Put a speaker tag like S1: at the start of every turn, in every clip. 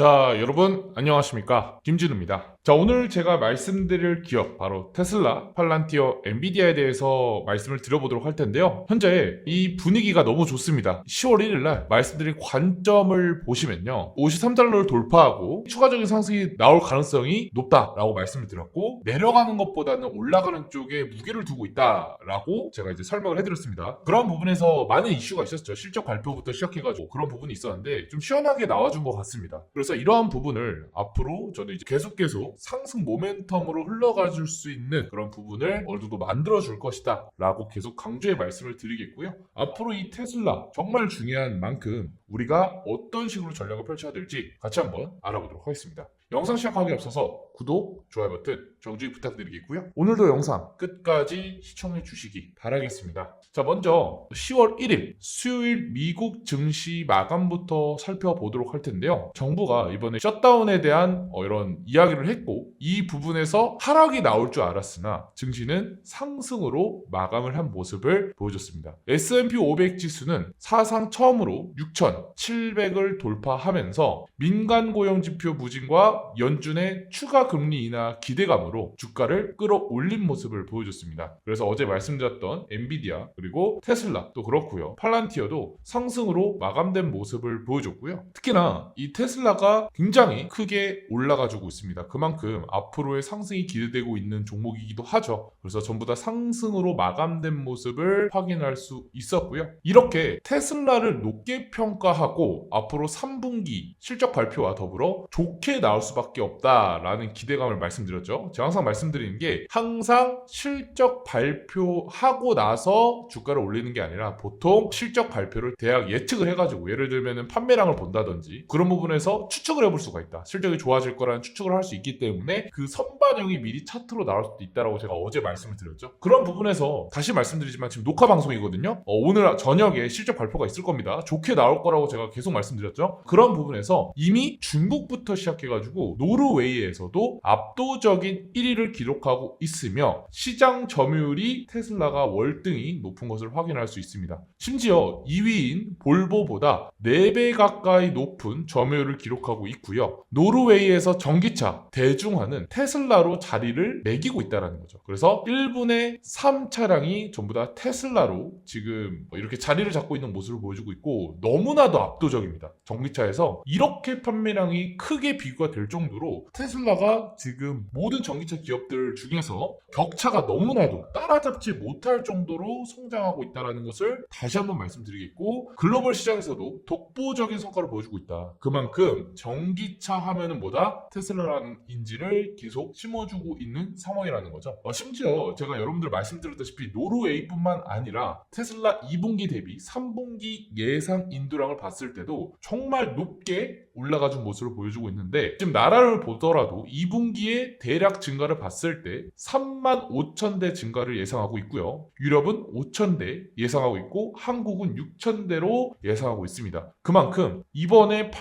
S1: 자, 여러분 안녕하십니까? 김진우입니다. 자, 오늘 제가 말씀드릴 기업 바로 테슬라, 팔란티어, 엔비디아에 대해서 말씀을 드려보도록 할 텐데요. 현재 이 분위기가 너무 좋습니다. 10월 1일 날 말씀드린 관점을 보시면요. 53달러를 돌파하고 추가적인 상승이 나올 가능성이 높다라고 말씀을 드렸고, 내려가는 것보다는 올라가는 쪽에 무게를 두고 있다라고 제가 이제 설명을 해드렸습니다. 그런 부분에서 많은 이슈가 있었죠. 실적 발표부터 시작해가지고 그런 부분이 있었는데 좀 시원하게 나와준 것 같습니다. 그래서 이러한 부분을 앞으로 저는 이제 계속 상승 모멘텀으로 흘러가 줄 수 있는 그런 부분을 어느 정도 만들어 줄 것이다 라고 계속 강조의 말씀을 드리겠고요. 앞으로 이 테슬라 정말 중요한 만큼 우리가 어떤 식으로 전략을 펼쳐야 될지 같이 한번 알아보도록 하겠습니다. 영상 시작하기 앞서서 구독, 좋아요 버튼 정주행 부탁드리겠고요. 오늘도 영상 끝까지 시청해 주시기 바라겠습니다. 자, 먼저 10월 1일 수요일 미국 증시 마감부터 살펴보도록 할 텐데요. 정부가 이번에 셧다운에 대한 이런 이야기를 했고, 이 부분에서 하락이 나올 줄 알았으나 증시는 상승으로 마감을 한 모습을 보여줬습니다. S&P 500 지수는 사상 처음으로 6,700을 돌파하면서 민간 고용 지표 부진과 연준의 추가 금리 인하 기대감으로 주가를 끌어올린 모습을 보여줬습니다. 그래서 어제 말씀드렸던 엔비디아 그리고 테슬라 또 그렇고요. 팔란티어도 상승으로 마감된 모습을 보여줬고요. 특히나 이 테슬라가 굉장히 크게 올라가지고 있습니다. 그만큼 앞으로의 상승이 기대되고 있는 종목이기도 하죠. 그래서 전부 다 상승으로 마감된 모습을 확인할 수 있었고요. 이렇게 테슬라를 높게 평가하고 앞으로 3분기 실적 발표와 더불어 좋게 나올 수밖에 없다라는 기대감을 말씀드렸죠. 제가 항상 말씀드리는 게 항상 실적 발표하고 나서 주가를 올리는 게 아니라 보통 실적 발표를 대략 예측을 해가지고, 예를 들면 판매량을 본다든지 그런 부분에서 추측을 해볼 수가 있다. 실적이 좋아질 거라는 추측을 할 수 있기 때문에 그 선반영이 미리 차트로 나올 수도 있다라고 제가 어제 말씀을 드렸죠. 그런 부분에서 다시 말씀드리지만 지금 녹화 방송이거든요. 오늘 저녁에 실적 발표가 있을 겁니다. 좋게 나올 거라고 제가 계속 말씀드렸죠. 그런 부분에서 이미 중국부터 시작해가지고 노르웨이에서도 압도적인 1위를 기록하고 있으며 시장 점유율이 테슬라가 월등히 높은 것을 확인할 수 있습니다. 심지어 2위인 볼보보다 4배 가까이 높은 점유율을 기록하고 있고요. 노르웨이에서 전기차 대중화는 테슬라로 자리를 매기고 있다는 거죠. 그래서 1분의 3 차량이 전부 다 테슬라로 지금 이렇게 자리를 잡고 있는 모습을 보여주고 있고, 너무나도 압도적입니다. 전기차에서 이렇게 판매량이 크게 비교가 될 정도로 테슬라가 지금 모든 전기차 기업들 중에서 격차가 너무나도 따라잡지 못할 정도로 성장하고 있다는 것을 다시 한번 말씀드리겠고, 글로벌 시장에서도 독보적인 성과를 보여주고 있다. 그만큼 전기차 하면은 뭐다? 테슬라라는 인지를 계속 심어주고 있는 상황이라는 거죠. 심지어 제가 여러분들 말씀드렸다시피 노르웨이뿐만 아니라 테슬라 2분기 대비 3분기 예상 인도량을 봤을 때도 정말 높게 올라가준 모습을 보여주고 있는데, 지금 나라를 보더라도 2분기에 대략 증가를 봤을 때 3만 5천 대 증가를 예상하고 있고요. 유럽은 5천 대 예상하고 있고 한국은 6천 대로 예상하고 있습니다. 그만큼 이번에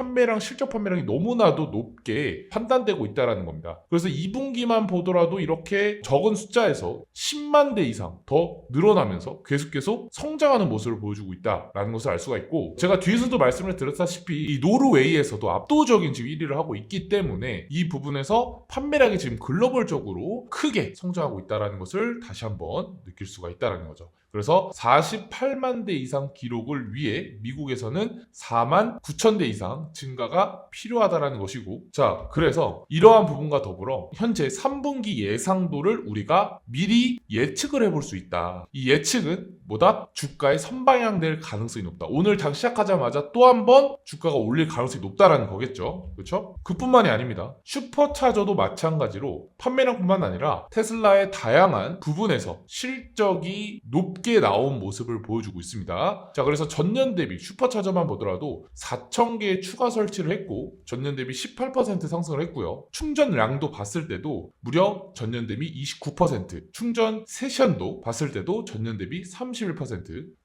S1: 실적 판매량이 너무나도 높게 판단되고 있다는 겁니다. 그래서 2분기만 보더라도 이렇게 적은 숫자에서 10만 대 이상 더 늘어나면서 계속 성장하는 모습을 보여주고 있다는 것을 알 수가 있고, 제가 뒤에서도 말씀을 드렸다시피 이 노르웨이에서도 압도적인 지금 1위를 하고 있기 때문에 이 부분에서 판매량이 지금 글로벌적으로 크게 성장하고 있다는 것을 다시 한번 느낄 수가 있다는 거죠. 그래서 48만 대 이상 기록을 위해 미국에서는 4만 9천 대 이상 증가가 필요하다는 것이고, 자, 그래서 이러한 부분과 더불어 현재 3분기 예상도를 우리가 미리 예측을 해볼 수 있다. 이 예측은 뭐다? 주가의 선방향될 가능성이 높다. 오늘 장 시작하자마자 또 한 번 주가가 올릴 가능성이 높다라는 거겠죠. 그렇죠? 그뿐만이 아닙니다. 슈퍼차저도 마찬가지로 판매량뿐만 아니라 테슬라의 다양한 부분에서 실적이 높게 나온 모습을 보여주고 있습니다. 자, 그래서 전년 대비 슈퍼차저만 보더라도 4,000개의 추가 설치를 했고 전년 대비 18% 상승을 했고요. 충전량도 봤을 때도 무려 전년 대비 29%, 충전 세션도 봤을 때도 전년 대비 31%,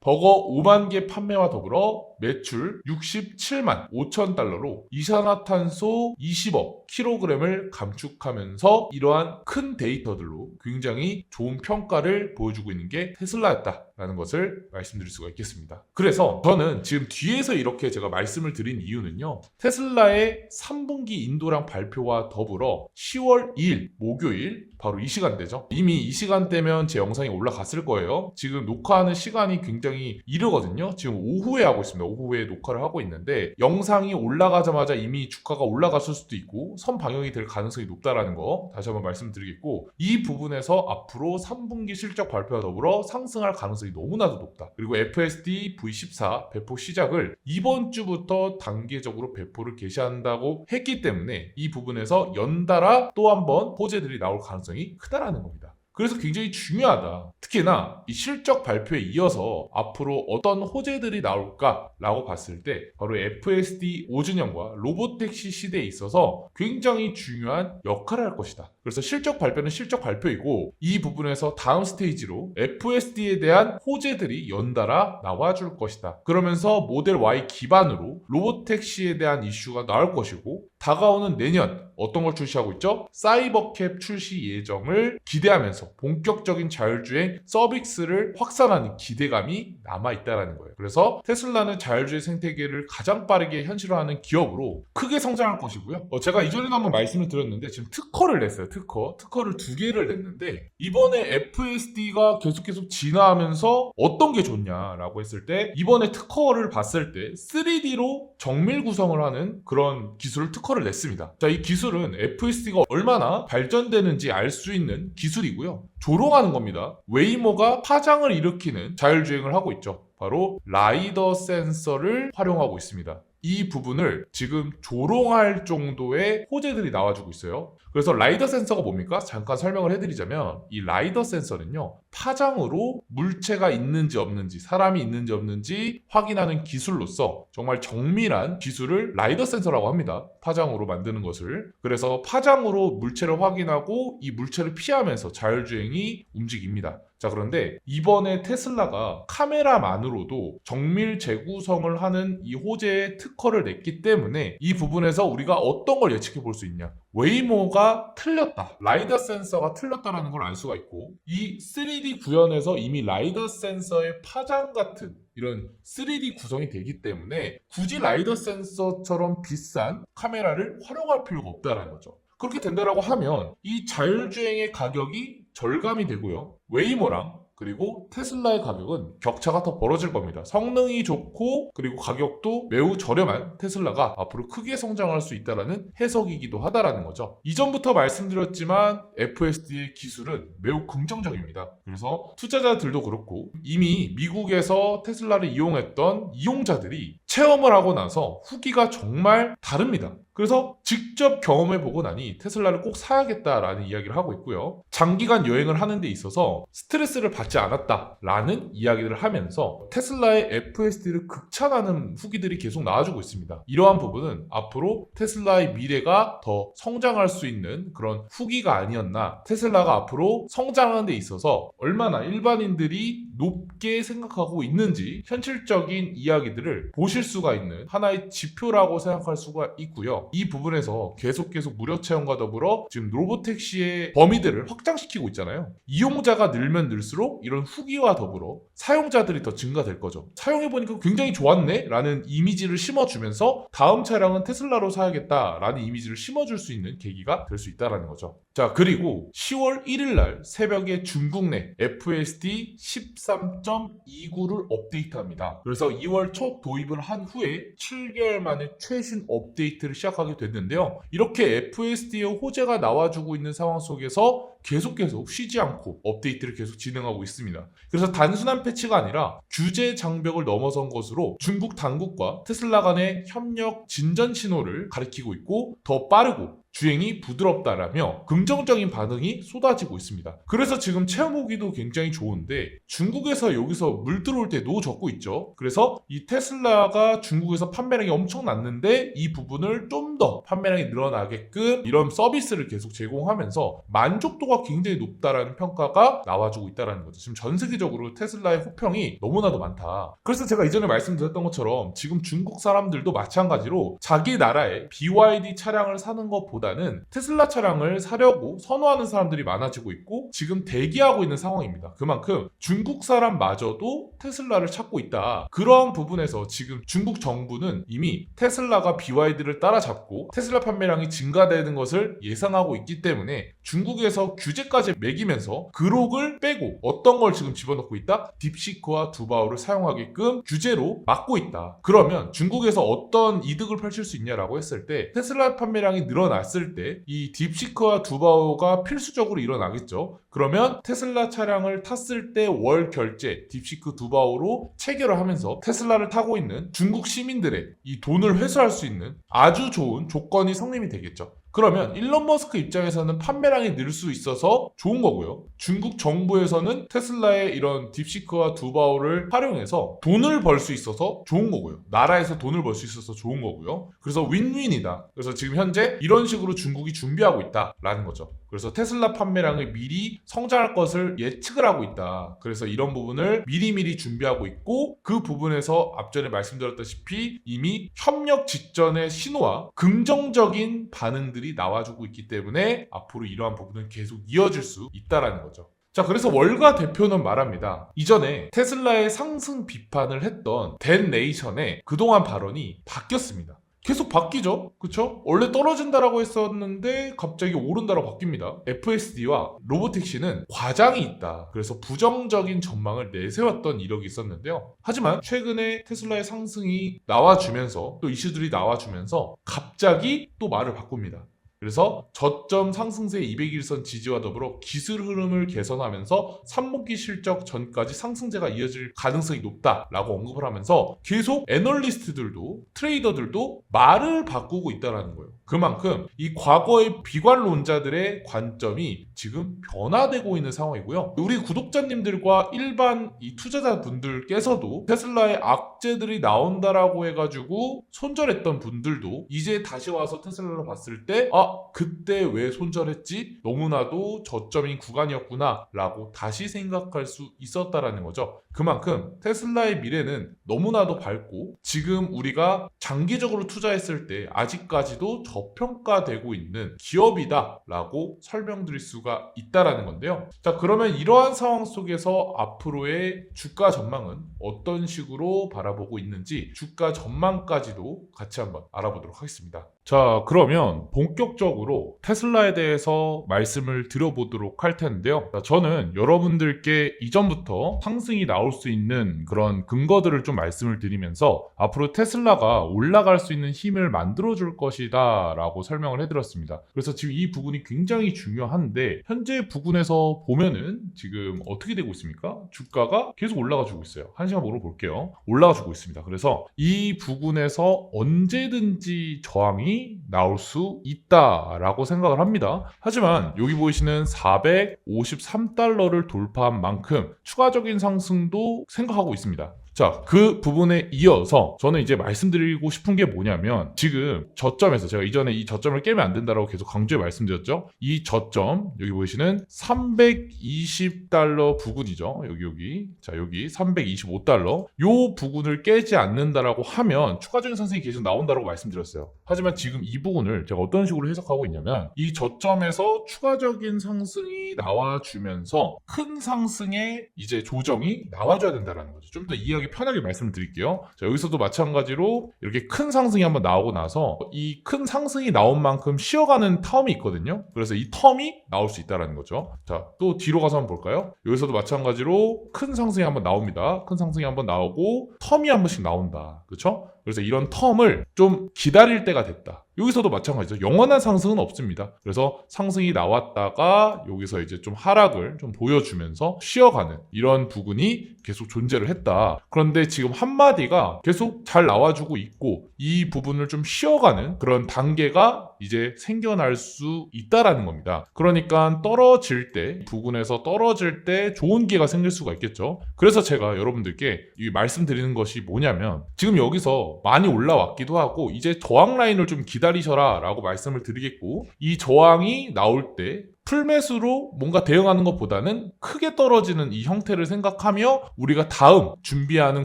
S1: 버거 5만 개 판매와 더불어 매출 67만 5천 달러로 이산화탄소 20억 킬로그램을 감축하면서 이러한 큰 데이터들로 굉장히 좋은 평가를 보여주고 있는 게 테슬라였다. 같다라는 것을 말씀드릴 수가 있겠습니다. 그래서 저는 지금 뒤에서 이렇게 제가 말씀을 드린 이유는요. 테슬라의 3분기 인도량 발표와 더불어 10월 2일 목요일 바로 이 시간대죠. 이미 이 시간대면 제 영상이 올라갔을 거예요. 지금 녹화하는 시간이 굉장히 이르거든요. 지금 오후에 하고 있습니다. 오후에 녹화를 하고 있는데 영상이 올라가자마자 이미 주가가 올라갔을 수도 있고 선방영이 될 가능성이 높다라는 거 다시 한번 말씀드리겠고, 이 부분에서 앞으로 3분기 실적 발표와 더불어 상승할 가능성이 너무나도 높다. 그리고 FSD V14 배포 시작을 이번 주부터 단계적으로 배포를 개시한다고 했기 때문에 이 부분에서 연달아 또 한 번 호재들이 나올 가능성이 크다라는 겁니다. 그래서 굉장히 중요하다. 특히나 이 실적 발표에 이어서 앞으로 어떤 호재들이 나올까라고 봤을 때 바로 FSD 5주년과 로보택시 시대에 있어서 굉장히 중요한 역할을 할 것이다. 그래서 실적 발표는 실적 발표이고 이 부분에서 다음 스테이지로 FSD에 대한 호재들이 연달아 나와줄 것이다. 그러면서 모델 Y 기반으로 로보택시에 대한 이슈가 나올 것이고, 다가오는 내년 어떤 걸 출시하고 있죠? 사이버캡 출시 예정을 기대하면서 본격적인 자율주행 서비스를 확산하는 기대감이 남아있다는 거예요. 그래서 테슬라는 자율주행 생태계를 가장 빠르게 현실화하는 기업으로 크게 성장할 것이고요. 제가 이전에도 한번 말씀을 드렸는데 지금 특허를 냈어요. 특허를 2개를 냈는데 이번에 FSD가 계속 진화하면서 어떤 게 좋냐라고 했을 때 이번에 특허를 봤을 때 3D로 정밀 구성을 하는 그런 기술을 특허를 냈습니다. 자, 이 기술은 FSD가 얼마나 발전되는지 알 수 있는 기술이고요. 조롱하는 겁니다. 웨이모가 파장을 일으키는 자율주행을 하고 있죠. 바로 라이더 센서를 활용하고 있습니다. 이 부분을 지금 조롱할 정도의 호재들이 나와주고 있어요. 그래서 라이더 센서가 뭡니까? 잠깐 설명을 해드리자면 이 라이더 센서는요, 파장으로 물체가 있는지 없는지, 사람이 있는지 없는지 확인하는 기술로서 정말 정밀한 기술을 라이더 센서라고 합니다. 파장으로 만드는 것을. 그래서 파장으로 물체를 확인하고 이 물체를 피하면서 자율주행이 움직입니다. 자, 그런데 이번에 테슬라가 카메라만으로도 정밀 재구성을 하는 이 호재의 특허를 냈기 때문에 이 부분에서 우리가 어떤 걸 예측해 볼 수 있냐? 웨이모가 틀렸다, 라이더 센서가 틀렸다라는 걸 알 수가 있고, 이 3D 구현에서 이미 라이더 센서의 파장 같은 이런 3D 구성이 되기 때문에 굳이 라이더 센서처럼 비싼 카메라를 활용할 필요가 없다는 거죠. 그렇게 된다라고 하면 이 자율주행의 가격이 절감이 되고요. 웨이모랑 그리고 테슬라의 가격은 격차가 더 벌어질 겁니다. 성능이 좋고 그리고 가격도 매우 저렴한 테슬라가 앞으로 크게 성장할 수 있다는 해석이기도 하다라는 거죠. 이전부터 말씀드렸지만 FSD의 기술은 매우 긍정적입니다. 그래서 투자자들도 그렇고 이미 미국에서 테슬라를 이용했던 이용자들이 체험을 하고 나서 후기가 정말 다릅니다. 그래서 직접 경험해보고 나니 테슬라를 꼭 사야겠다라는 이야기를 하고 있고요. 장기간 여행을 하는 데 있어서 스트레스를 받지 않았다라는 이야기를 하면서 테슬라의 FSD를 극찬하는 후기들이 계속 나와주고 있습니다. 이러한 부분은 앞으로 테슬라의 미래가 더 성장할 수 있는 그런 후기가 아니었나, 테슬라가 앞으로 성장하는 데 있어서 얼마나 일반인들이 높게 생각하고 있는지 현실적인 이야기들을 보실 수가 있는 하나의 지표라고 생각할 수가 있고요. 이 부분에서 계속 무료 체험과 더불어 지금 로보택시의 범위들을 확장시키고 있잖아요. 이용자가 늘면 늘수록 이런 후기와 더불어 사용자들이 더 증가될 거죠. 사용해보니까 굉장히 좋았네 라는 이미지를 심어주면서 다음 차량은 테슬라로 사야겠다 라는 이미지를 심어줄 수 있는 계기가 될 수 있다는 거죠. 자, 그리고 10월 1일 날 새벽에 중국 내 FSD 13.29를 업데이트합니다. 그래서 2월 초 도입을 한 후에 7개월 만에 최신 업데이트를 시작하게 됐는데요. 이렇게 FSD의 호재가 나와주고 있는 상황 속에서 계속 쉬지 않고 업데이트를 계속 진행하고 있습니다. 그래서 단순한 패치가 아니라 규제 장벽을 넘어선 것으로 중국 당국과 테슬라 간의 협력 진전 신호를 가리키고 있고, 더 빠르고 주행이 부드럽다라며 긍정적인 반응이 쏟아지고 있습니다. 그래서 지금 체험 후기도 굉장히 좋은데 중국에서 여기서 물 들어올 때 노 적고 있죠. 그래서 이 테슬라가 중국에서 판매량이 엄청 났는데 이 부분을 좀 더 판매량이 늘어나게끔 이런 서비스를 계속 제공하면서 만족도가 굉장히 높다라는 평가가 나와주고 있다는 거죠. 지금 전 세계적으로 테슬라의 호평이 너무나도 많다. 그래서 제가 이전에 말씀드렸던 것처럼 지금 중국 사람들도 마찬가지로 자기 나라의 BYD 차량을 사는 것보다 예전보다는 테슬라 차량을 사려고 선호하는 사람들이 많아지고 있고 지금 대기하고 있는 상황입니다. 그만큼 중국 사람마저도 테슬라를 찾고 있다. 그러한 부분에서 지금 중국 정부는 이미 테슬라가 BYD를 따라잡고 테슬라 판매량이 증가되는 것을 예상하고 있기 때문에 중국에서 규제까지 매기면서 그록을 빼고 어떤 걸 지금 집어넣고 있다? 딥시크와 두바오를 사용하게끔 규제로 막고 있다. 그러면 중국에서 어떤 이득을 펼칠 수 있냐라고 했을 때 테슬라 판매량이 늘어났을 때 이 딥시크와 두바오가 필수적으로 일어나겠죠. 그러면 테슬라 차량을 탔을 때 월 결제 딥시크 두바오로 체결을 하면서 테슬라를 타고 있는 중국 시민들의 이 돈을 회수할 수 있는 아주 좋은 조건이 성립이 되겠죠. 그러면 일론 머스크 입장에서는 판매량이 늘 수 있어서 좋은 거고요. 중국 정부에서는 테슬라의 이런 딥시크와 두바오를 활용해서 돈을 벌 수 있어서 좋은 거고요. 나라에서 돈을 벌 수 있어서 좋은 거고요. 그래서 윈윈이다. 그래서 지금 현재 이런 식으로 중국이 준비하고 있다라는 거죠. 그래서 테슬라 판매량이 미리 성장할 것을 예측을 하고 있다. 그래서 이런 부분을 미리미리 준비하고 있고 그 부분에서 앞전에 말씀드렸다시피 이미 협력 직전의 신호와 긍정적인 반응들이 나와주고 있기 때문에 앞으로 이러한 부분은 계속 이어질 수 있다라는 거죠. 자, 그래서 월가 대표는 말합니다. 이전에 테슬라의 상승 비판을 했던 댄 네이션의 그동안 발언이 바뀌었습니다. 계속 바뀌죠. 그쵸? 원래 떨어진다라고 했었는데 갑자기 오른다라고 바뀝니다. FSD와 로보택시는 과장이 있다. 그래서 부정적인 전망을 내세웠던 이력이 있었는데요. 하지만 최근에 테슬라의 상승이 나와주면서 또 이슈들이 나와주면서 갑자기 또 말을 바꿉니다. 그래서 저점 상승세 200일선 지지와 더불어 기술 흐름을 개선하면서 3분기 실적 전까지 상승세가 이어질 가능성이 높다라고 언급을 하면서 계속 애널리스트들도 트레이더들도 말을 바꾸고 있다는 거예요. 그만큼 이 과거의 비관론자들의 관점이 지금 변화되고 있는 상황이고요. 우리 구독자님들과 일반 이 투자자분들께서도 테슬라의 악재들이 나온다라고 해가지고 손절했던 분들도 이제 다시 와서 테슬라를 봤을 때 그때 왜 손절했지? 너무나도 저점인 구간이었구나 라고 다시 생각할 수 있었다라는 거죠. 그만큼 테슬라의 미래는 너무나도 밝고 지금 우리가 장기적으로 투자했을 때 아직까지도 저평가되고 있는 기업이다 라고 설명드릴 수가 있다라는 건데요. 자, 그러면 이러한 상황 속에서 앞으로의 주가 전망은 어떤 식으로 바라보고 있는지 주가 전망까지도 같이 한번 알아보도록 하겠습니다. 자, 그러면 본격적으로 테슬라에 대해서 말씀을 드려보도록 할 텐데요. 자, 저는 여러분들께 이전부터 상승이 나올 수 있는 그런 근거들을 좀 말씀을 드리면서 앞으로 테슬라가 올라갈 수 있는 힘을 만들어줄 것이다 라고 설명을 해드렸습니다. 그래서 지금 이 부분이 굉장히 중요한데 현재 부분에서 보면은 지금 어떻게 되고 있습니까? 주가가 계속 올라가주고 있어요. 한 시간 보러 볼게요. 올라가주고 있습니다. 그래서 이 부분에서 언제든지 저항이 나올 수 있다라고 생각을 합니다. 하지만 여기 보이시는 453달러를 돌파한 만큼 추가적인 상승도 생각하고 있습니다. 자, 그 부분에 이어서 저는 이제 말씀드리고 싶은 게 뭐냐면 지금 저점에서 제가 이전에 이 저점을 깨면 안 된다라고 계속 강조해 말씀드렸죠. 이 저점 여기 보이시는 320달러 부근이죠. 여기 자, 여기 325달러 요 부근을 깨지 않는다라고 하면 추가적인 상승이 계속 나온다라고 말씀드렸어요. 하지만 지금 이 부분을 제가 어떤 식으로 해석하고 있냐면 이 저점에서 추가적인 상승이 나와주면서 큰 상승의 이제 조정이 나와줘야 된다라는 거죠. 좀 더 이해하기 편하게 말씀을 드릴게요. 자, 여기서도 마찬가지로 이렇게 큰 상승이 한번 나오고 나서 이 큰 상승이 나온 만큼 쉬어가는 텀이 있거든요. 그래서 이 텀이 나올 수 있다는 거죠. 자, 또 뒤로 가서 한번 볼까요? 여기서도 마찬가지로 큰 상승이 한번 나옵니다. 큰 상승이 한번 나오고 텀이 한 번씩 나온다. 그렇죠? 그래서 이런 텀을 좀 기다릴 때가 됐다. 여기서도 마찬가지죠. 영원한 상승은 없습니다. 그래서 상승이 나왔다가 여기서 이제 좀 하락을 좀 보여주면서 쉬어가는 이런 부분이 계속 존재를 했다. 그런데 지금 한마디가 계속 잘 나와주고 있고 이 부분을 좀 쉬어가는 그런 단계가 이제 생겨날 수 있다라는 겁니다. 그러니까 떨어질 때 부근에서 떨어질 때 좋은 기회가 생길 수가 있겠죠. 그래서 제가 여러분들께 이 말씀드리는 것이 뭐냐면 지금 여기서 많이 올라왔기도 하고 이제 저항 라인을 좀 기다리셔라 라고 말씀을 드리겠고 이 저항이 나올 때 풀매수로 뭔가 대응하는 것보다는 크게 떨어지는 이 형태를 생각하며 우리가 다음 준비하는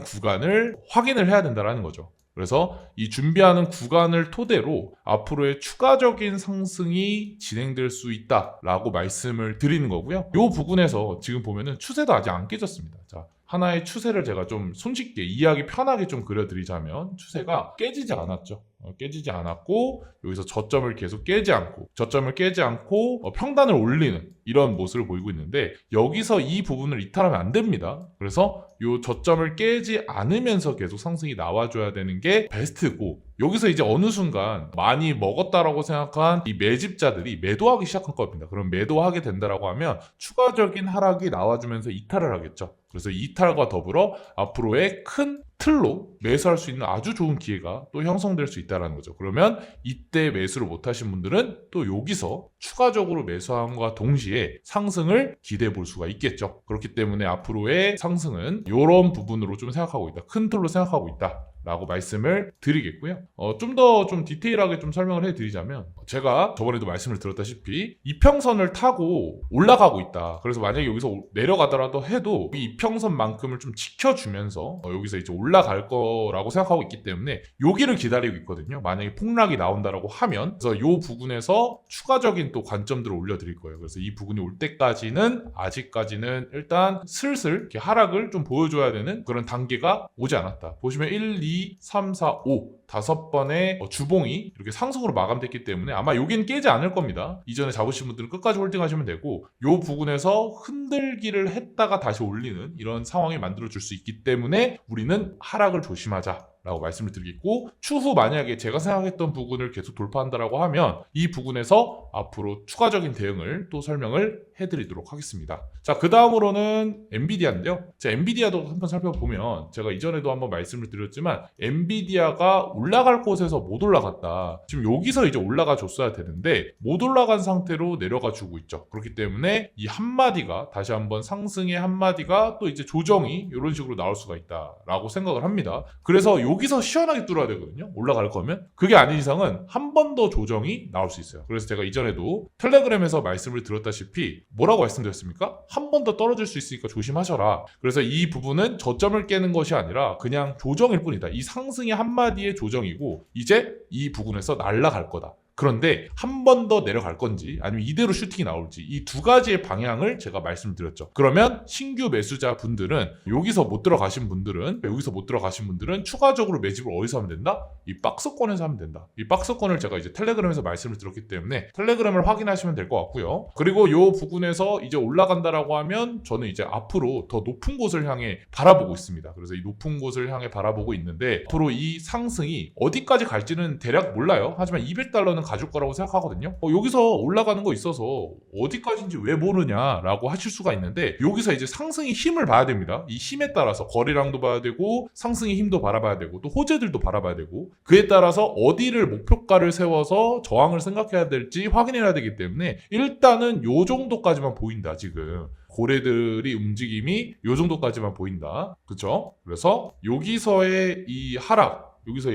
S1: 구간을 확인을 해야 된다는 거죠. 그래서 이 준비하는 구간을 토대로 앞으로의 추가적인 상승이 진행될 수 있다라고 말씀을 드리는 거고요. 이 부분에서 지금 보면은 추세도 아직 안 깨졌습니다. 자, 하나의 추세를 제가 좀 손쉽게 이해하기 편하게 좀 그려드리자면 추세가 깨지지 않았죠. 깨지지 않았고 여기서 저점을 계속 깨지 않고 평단을 올리는 이런 모습을 보이고 있는데 여기서 이 부분을 이탈하면 안 됩니다. 그래서 이 저점을 깨지 않으면서 계속 상승이 나와줘야 되는 게 베스트고 여기서 이제 어느 순간 많이 먹었다라고 생각한 이 매집자들이 매도하기 시작한 겁니다. 그럼 매도하게 된다라고 하면 추가적인 하락이 나와주면서 이탈을 하겠죠. 그래서 이탈과 더불어 앞으로의 큰 틀로 매수할 수 있는 아주 좋은 기회가 또 형성될 수 있다는 거죠. 그러면 이때 매수를 못하신 분들은 또 여기서 추가적으로 매수함과 동시에 상승을 기대해 볼 수가 있겠죠. 그렇기 때문에 앞으로의 상승은 이런 부분으로 좀 생각하고 있다. 큰 틀로 생각하고 있다. 라고 말씀을 드리겠고요. 좀 더 좀 디테일하게 좀 설명을 해드리자면 제가 저번에도 말씀을 드렸다시피 이평선을 타고 올라가고 있다. 그래서 만약에 여기서 내려가더라도 해도 이 이평선만큼을 좀 지켜주면서 여기서 이제 올라갈 거라고 생각하고 있기 때문에 여기를 기다리고 있거든요. 만약에 폭락이 나온다라고 하면 그래서 이 부분에서 추가적인 또 관점들을 올려드릴 거예요. 그래서 이 부분이 올 때까지는 아직까지는 일단 슬슬 이렇게 하락을 좀 보여줘야 되는 그런 단계가 오지 않았다. 보시면 1, 2, 3, 4, 5 5번의 주봉이 이렇게 상승으로 마감됐기 때문에 아마 여긴 깨지 않을 겁니다. 이전에 잡으신 분들은 끝까지 홀딩하시면 되고 이 부분에서 흔들기를 했다가 다시 올리는 이런 상황이 만들어줄 수 있기 때문에 우리는 하락을 조심하자 라고 말씀을 드리겠고 추후 만약에 제가 생각했던 부분을 계속 돌파한다라고 하면 이 부분에서 앞으로 추가적인 대응을 또 설명을 해드리도록 하겠습니다. 자, 그 다음으로는 엔비디아인데요. 자, 엔비디아도 한번 살펴보면 제가 이전에도 한번 말씀을 드렸지만 엔비디아가 올라갈 곳에서 못 올라갔다. 지금 여기서 이제 올라가 줬어야 되는데 못 올라간 상태로 내려가 주고 있죠. 그렇기 때문에 이 한마디가 다시 한번 상승의 한마디가 또 이제 조정이 이런 식으로 나올 수가 있다라고 생각을 합니다. 그래서 여기서 시원하게 뚫어야 되거든요. 올라갈 거면. 그게 아닌 이상은 한 번 더 조정이 나올 수 있어요. 그래서 제가 이전에도 텔레그램에서 말씀을 드렸다시피 뭐라고 말씀드렸습니까? 한 번 더 떨어질 수 있으니까 조심하셔라. 그래서 이 부분은 저점을 깨는 것이 아니라 그냥 조정일 뿐이다. 이 상승의 한마디의 조정이고 이제 이 부분에서 날아갈 거다. 그런데 한 번 더 내려갈 건지 아니면 이대로 슈팅이 나올지 이 두 가지의 방향을 제가 말씀드렸죠. 그러면 신규 매수자 분들은 여기서 못 들어가신 분들은 추가적으로 매집을 어디서 하면 된다? 이 박스권에서 하면 된다. 이 박스권을 제가 이제 텔레그램에서 말씀을 드렸기 때문에 텔레그램을 확인하시면 될 것 같고요. 그리고 이 부분에서 이제 올라간다라고 하면 저는 이제 앞으로 더 높은 곳을 향해 바라보고 있습니다. 그래서 이 높은 곳을 향해 바라보고 있는데 앞으로 이 상승이 어디까지 갈지는 대략 몰라요. 하지만 $200는 가줄 거라고 생각하거든요. 여기서 올라가는 거 있어서 어디까지인지 왜 모르냐라고 하실 수가 있는데 여기서 이제 상승의 힘을 봐야 됩니다. 이 힘에 따라서 거래량도 봐야 되고 상승의 힘도 바라봐야 되고 또 호재들도 바라봐야 되고 그에 따라서 어디를 목표가를 세워서 저항을 생각해야 될지 확인해야 되기 때문에 일단은 요 정도까지만 보인다 지금. 고래들이 움직임이 요 정도까지만 보인다. 그렇죠? 그래서 여기서의 이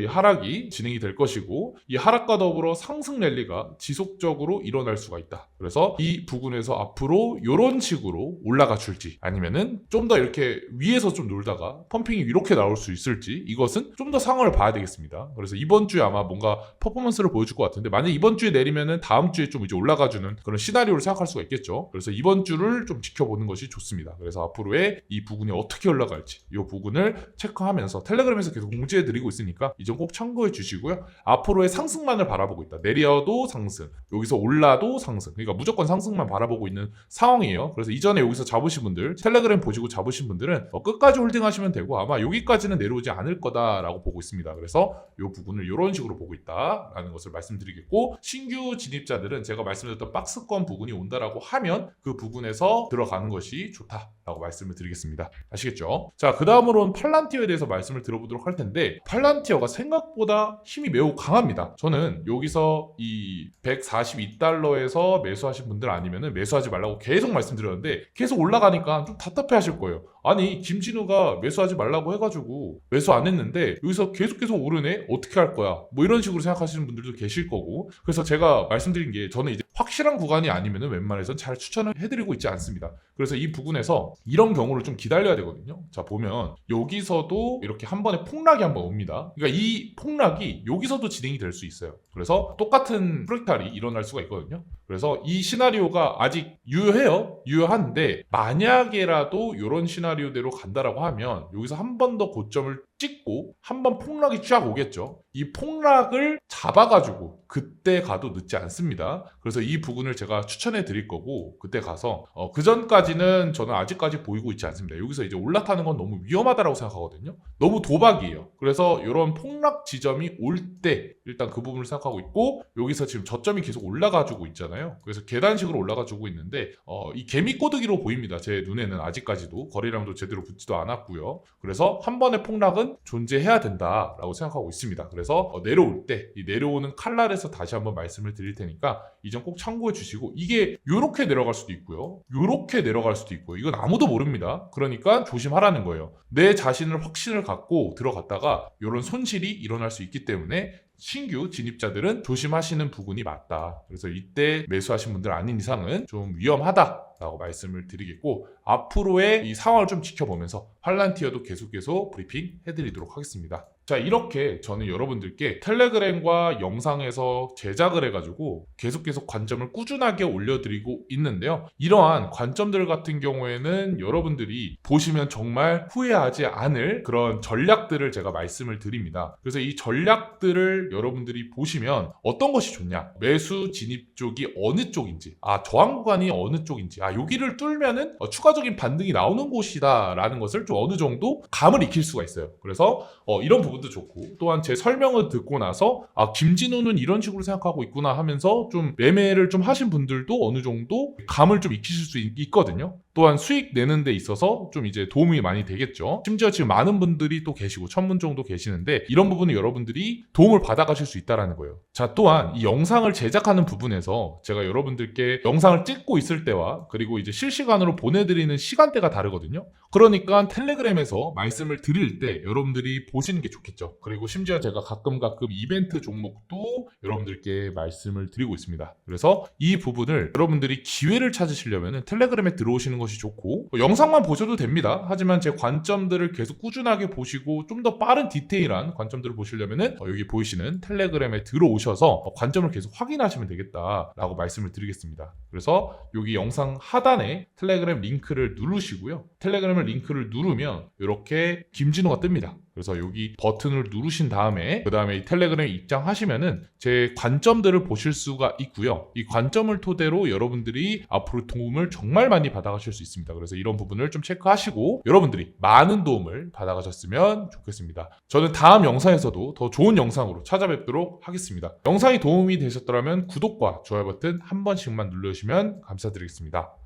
S1: 하락이 진행이 될 것이고 이 하락과 더불어 상승 랠리가 지속적으로 일어날 수가 있다. 그래서 이 부분에서 앞으로 이런 식으로 올라가 줄지 아니면은 좀 더 이렇게 위에서 좀 놀다가 펌핑이 이렇게 나올 수 있을지 이것은 좀 더 상황을 봐야 되겠습니다. 그래서 이번 주에 아마 뭔가 퍼포먼스를 보여줄 것 같은데 만약 이번 주에 내리면은 다음 주에 좀 이제 올라가주는 그런 시나리오를 생각할 수가 있겠죠. 그래서 이번 주를 좀 지켜보는 것이 좋습니다. 그래서 앞으로의 이 부분이 어떻게 올라갈지 이 부분을 체크하면서 텔레그램에서 계속 공지해드리고 있으니까 이 점 꼭 참고해 주시고요. 앞으로의 상승만을 바라보고 있다. 내려도 상승, 여기서 올라도 상승. 그러니까 무조건 상승만 바라보고 있는 상황이에요. 그래서 이전에 여기서 잡으신 분들, 텔레그램 보시고 잡으신 분들은 끝까지 홀딩하시면 되고 아마 여기까지는 내려오지 않을 거다라고 보고 있습니다. 그래서 이 부분을 이런 식으로 보고 있다라는 것을 말씀드리겠고 신규 진입자들은 제가 말씀드렸던 박스권 부분이 온다라고 하면 그 부분에서 들어가는 것이 좋다라고 말씀을 드리겠습니다. 아시겠죠? 자, 그 다음으로는 팔란티어에 대해서 말씀을 들어보도록 할 텐데 팔란티어가 생각보다 힘이 매우 강합니다. 저는 여기서 이 $142에서 매수하신 분들 아니면은 매수하지 말라고 계속 말씀드렸는데 계속 올라가니까 좀 답답해 하실 거예요. 아니 김진우가 매수하지 말라고 해가지고 매수 안 했는데 여기서 계속 오르네? 어떻게 할 거야? 뭐 이런 식으로 생각하시는 분들도 계실 거고 그래서 제가 말씀드린 게 저는 이제 확실한 구간이 아니면은 웬만해선 잘 추천을 해드리고 있지 않습니다. 그래서 이 부분에서 이런 경우를 좀 기다려야 되거든요. 자 보면 여기서도 이렇게 한 번에 폭락이 한번 옵니다. 그러니까 이 폭락이 여기서도 진행이 될 수 있어요. 그래서 똑같은 프랙탈이 일어날 수가 있거든요. 그래서 이 시나리오가 아직 유효해요. 유효한데 만약에라도 이런 시나리오대로 간다라고 하면 여기서 한 번 더 고점을 찍고 한 번 폭락이 쫙 오겠죠. 이 폭락을 잡아가지고 그때 가도 늦지 않습니다. 그래서 이 부분을 제가 추천해 드릴 거고 그때 가서 그 전까지는 저는 아직까지 보이고 있지 않습니다. 여기서 이제 올라타는 건 너무 위험하다라고 생각하거든요. 너무 도박이에요. 그래서 이런 폭락 지점이 올 때 일단 그 부분을 생각하고 있고 여기서 지금 저점이 계속 올라가지고 있잖아요. 그래서 계단식으로 올라가지고 있는데 이 개미 꼬드기로 보입니다. 제 눈에는 아직까지도 거래량도 제대로 붙지도 않았고요. 그래서 한 번의 폭락은 존재해야 된다라고 생각하고 있습니다. 그래서 내려올 때 이 내려오는 칼날에서 다시 한번 말씀을 드릴 테니까 이 점 꼭 참고해 주시고 이게 요렇게 내려갈 수도 있고요. 요렇게 내려갈 수도 있고요. 이건 아무도 모릅니다. 그러니까 조심하라는 거예요. 내 자신을 확신을 갖고 들어갔다가 이런 손실이 일어날 수 있기 때문에 신규 진입자들은 조심하시는 부분이 맞다. 그래서 이때 매수하신 분들 아닌 이상은 좀 위험하다라고 말씀을 드리겠고 앞으로의 이 상황을 좀 지켜보면서 팔란티어도 계속 브리핑 해드리도록 하겠습니다. 자, 이렇게 저는 여러분들께 텔레그램과 영상에서 제작을 해가지고 계속 관점을 꾸준하게 올려드리고 있는데요. 이러한 관점들 같은 경우에는 여러분들이 보시면 정말 후회하지 않을 그런 전략들을 제가 말씀을 드립니다. 그래서 이 전략들을 여러분들이 보시면 어떤 것이 좋냐, 매수 진입 쪽이 어느 쪽인지, 저항 구간이 어느 쪽인지, 여기를 뚫면은 추가적인 반등이 나오는 곳이다 라는 것을 좀 어느 정도 감을 익힐 수가 있어요. 그래서 이런 부분도 좋고 또한 제 설명을 듣고 나서 김진우는 이런 식으로 생각하고 있구나 하면서 좀 매매를 좀 하신 분들도 어느 정도 감을 좀 익히실 수 있거든요. 또한 수익 내는 데 있어서 좀 이제 도움이 많이 되겠죠. 심지어 지금 많은 분들이 또 계시고 1000분 정도 계시는데 이런 부분을 여러분들이 도움을 받아가실 수 있다는 거예요. 자, 또한 이 영상을 제작하는 부분에서 제가 여러분들께 영상을 찍고 있을 때와 그리고 이제 실시간으로 보내드리는 시간대가 다르거든요. 그러니까 텔레그램에서 말씀을 드릴 때 여러분들이 보시는 게 좋겠죠. 그리고 심지어 제가 가끔 이벤트 종목도 여러분들께 말씀을 드리고 있습니다. 그래서 이 부분을 여러분들이 기회를 찾으시려면 텔레그램에 들어오시는 것이 좋고 영상만 보셔도 됩니다. 하지만 제 관점들을 계속 꾸준하게 보시고 좀 더 빠른 디테일한 관점들을 보시려면 여기 보이시는 텔레그램에 들어오셔서 관점을 계속 확인하시면 되겠다라고 말씀을 드리겠습니다. 그래서 여기 영상 하단에 텔레그램 링크를 누르시고요. 텔레그램 링크를 누르면 이렇게 김진호가 뜹니다. 그래서 여기 버튼을 누르신 다음에 그 다음에 이 텔레그램에 입장하시면은 제 관점들을 보실 수가 있고요. 이 관점을 토대로 여러분들이 앞으로 도움을 정말 많이 받아가실 수 있습니다. 그래서 이런 부분을 좀 체크하시고 여러분들이 많은 도움을 받아가셨으면 좋겠습니다. 저는 다음 영상에서도 더 좋은 영상으로 찾아뵙도록 하겠습니다. 영상이 도움이 되셨더라면 구독과 좋아요 버튼 한 번씩만 눌러주시면 감사드리겠습니다.